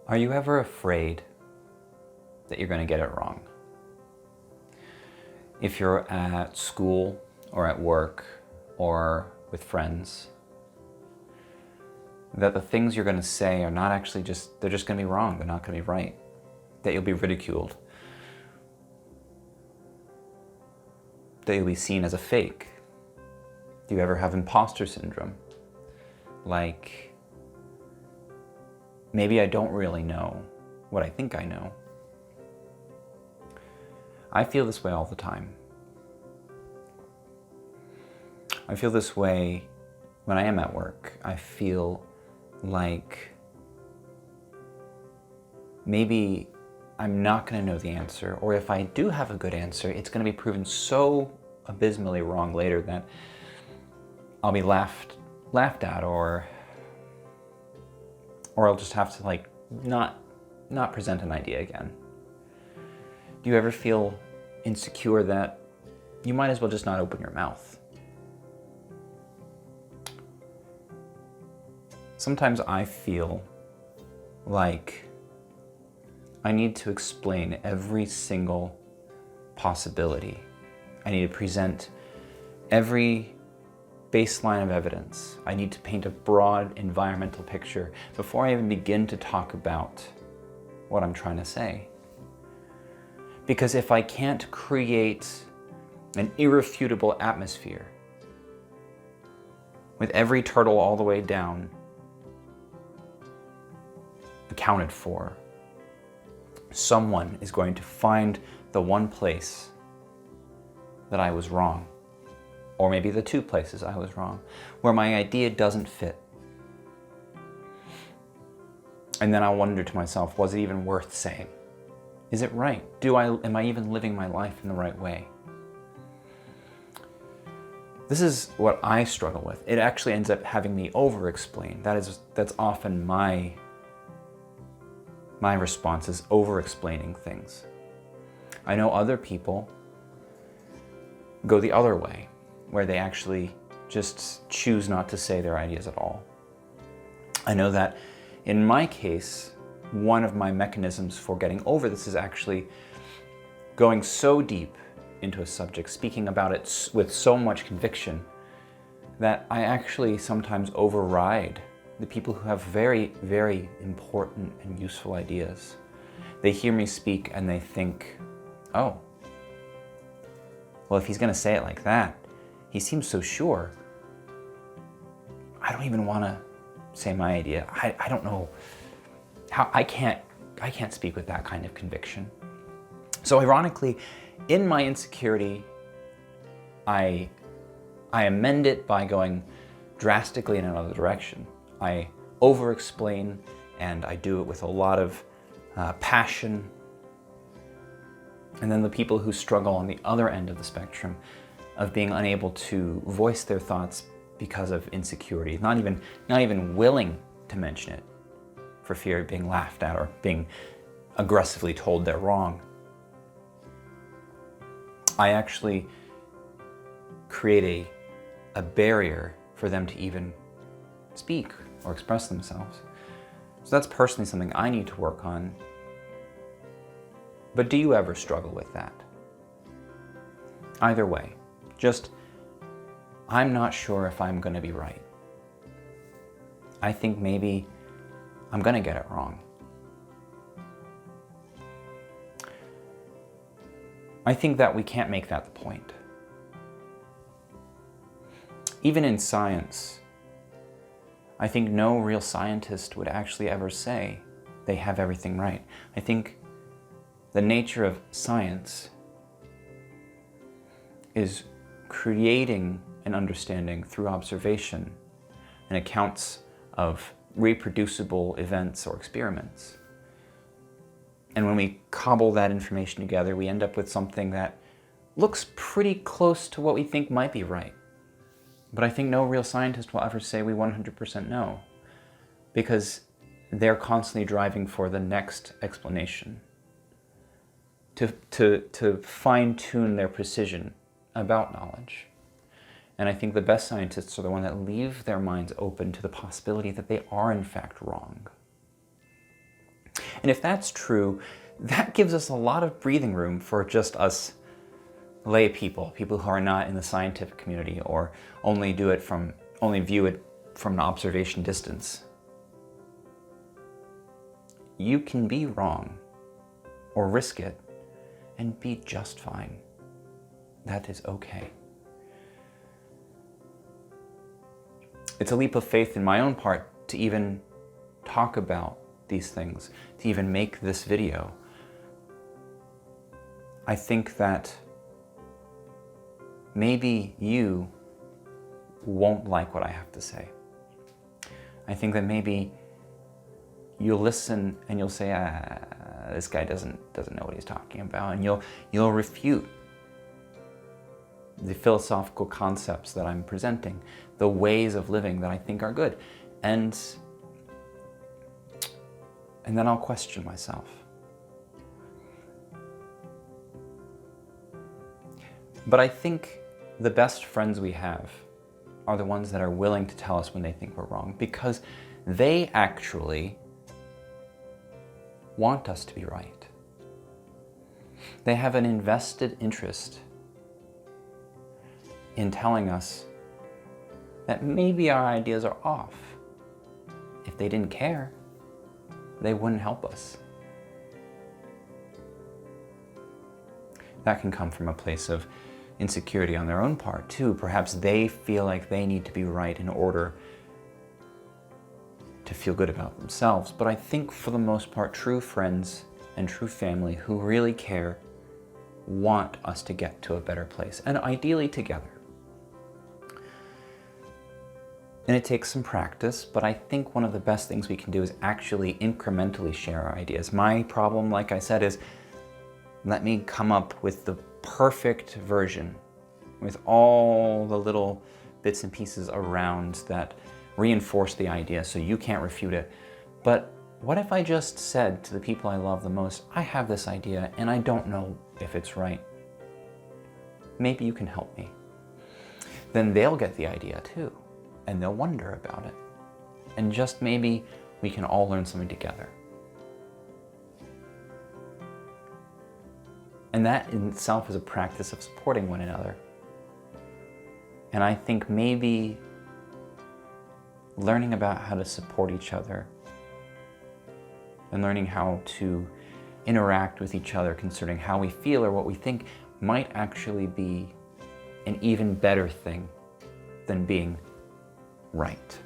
Are you ever afraid that you're going to get it wrong? If you're at school or at work or with friends, that the things you're going to say are not actually they're just going to be wrong, they're not going to be right, that you'll be ridiculed, that you'll be seen as a fake. Do you ever have imposter syndrome? Like, maybe I don't really know what I think I know. I feel this way all the time. I feel this way when I am at work. I feel like maybe I'm not going to know the answer, or if I do have a good answer, it's going to be proven so abysmally wrong later that I'll be laughed at, or I'll just have to not present an idea again. Do you ever feel insecure that you might as well just not open your mouth? Sometimes I feel like I need to explain every single possibility. I need to present every baseline of evidence. I need to paint a broad environmental picture before I even begin to talk about what I'm trying to say. Because if I can't create an irrefutable atmosphere with every turtle all the way down accounted for, someone is going to find the one place that I was wrong, or maybe the two places I was wrong, where my idea doesn't fit. And then I'll wonder to myself, was it even worth saying? Is it right? Am I even living my life in the right way? This is what I struggle with. It actually ends up having me over-explain. That's often my response, is over-explaining things. I know other people go the other way, where they actually just choose not to say their ideas at all. I know that in my case, one of my mechanisms for getting over this is actually going so deep into a subject, speaking about it with so much conviction, that I actually sometimes override the people who have very, very important and useful ideas. They hear me speak and they think, oh, well, if he's going to say it like that, he seems so sure. I don't even want to say my idea. I don't know how. I can't speak with that kind of conviction. So ironically, in my insecurity, I amend it by going drastically in another direction. I over-explain, and I do it with a lot of passion. And then the people who struggle on the other end of the spectrum of being unable to voice their thoughts because of insecurity, not even willing to mention it for fear of being laughed at or being aggressively told they're wrong. I actually create a barrier for them to even speak or express themselves. So that's personally something I need to work on. But do you ever struggle with that? Either way, I'm not sure if I'm going to be right. I think maybe I'm going to get it wrong. I think that we can't make that the point. Even in science, I think no real scientist would actually ever say they have everything right. I think the nature of science is creating an understanding through observation and accounts of reproducible events or experiments. And when we cobble that information together, we end up with something that looks pretty close to what we think might be right. But I think no real scientist will ever say we 100% know, because they're constantly driving for the next explanation, to fine-tune their precision about knowledge. And I think the best scientists are the ones that leave their minds open to the possibility that they are in fact wrong. And if that's true, that gives us a lot of breathing room for just us lay people who are not in the scientific community or only view it from an observation distance. You can be wrong or risk it and be just fine. That is okay. It's a leap of faith in my own part to even talk about these things, to even make this video. I think that maybe you won't like what I have to say. I think that maybe you'll listen and you'll say, this guy doesn't know what he's talking about, and you'll refute the philosophical concepts that I'm presenting, the ways of living that I think are good, and then I'll question myself. But I think the best friends we have are the ones that are willing to tell us when they think we're wrong, because they actually want us to be right. They have an invested interest in telling us that maybe our ideas are off. If they didn't care, they wouldn't help us. That can come from a place of insecurity on their own part too. Perhaps they feel like they need to be right in order to feel good about themselves. But I think for the most part, true friends and true family who really care want us to get to a better place, and ideally together. And it takes some practice, but I think one of the best things we can do is actually incrementally share our ideas. My problem, like I said, is let me come up with the perfect version with all the little bits and pieces around that reinforce the idea so you can't refute it. But what if I just said to the people I love the most, I have this idea and I don't know if it's right. Maybe you can help me. Then they'll get the idea too, and they'll wonder about it. And just maybe we can all learn something together. And that in itself is a practice of supporting one another. And I think maybe learning about how to support each other and learning how to interact with each other concerning how we feel or what we think might actually be an even better thing than being right.